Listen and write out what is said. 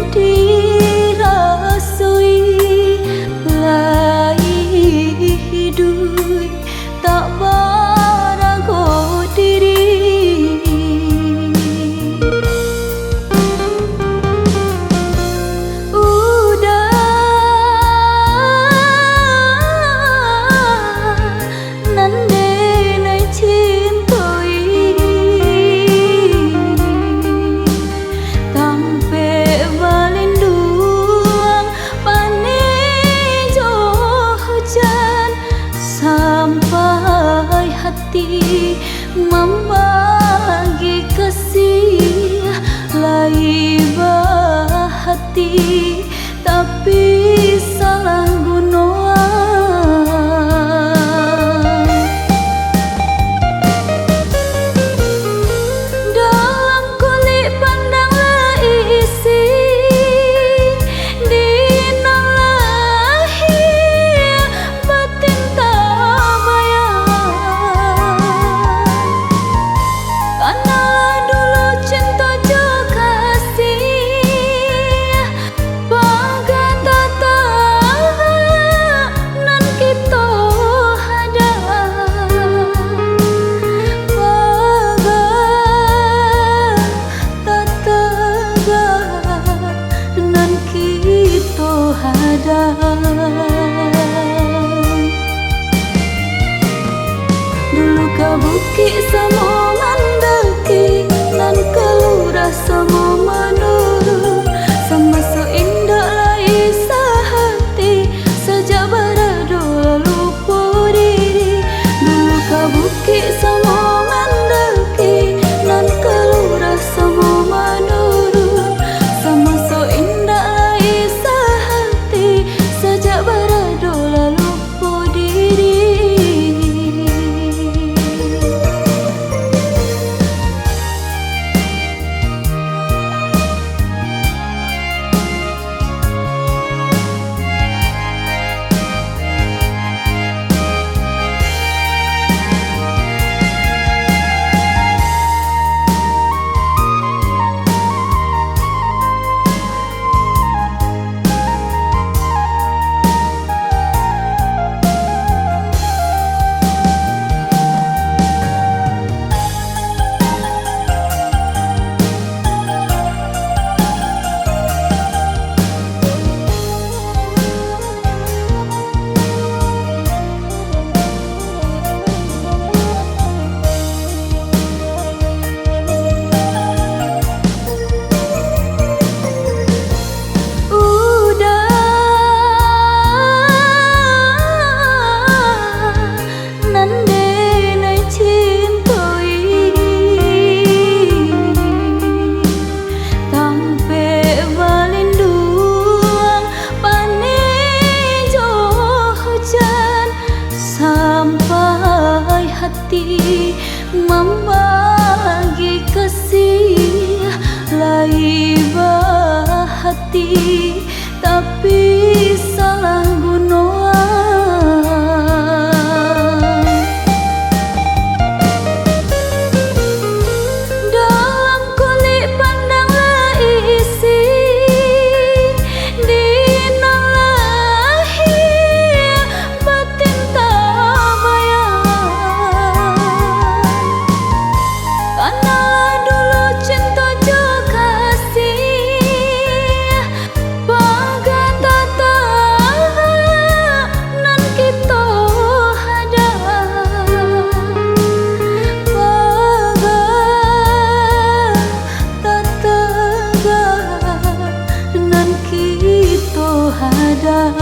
dirasui lai hidup tak barago diri. Hati membagi kasih laiba hati tapi salah gunoan. Dalam kulit pandang isi dulu kabukit sama mandaki nan kelurah sama menurun sama so indah lai sehati sejak berado lalu diri. Dulu kabukit sama mandaki nan kelurah sama menurun sama so indah lai sehati sejak berado lalu diri. Hati membagi kasih laiba hati tapi salah gunoan. Dalam kulit pandang isi ada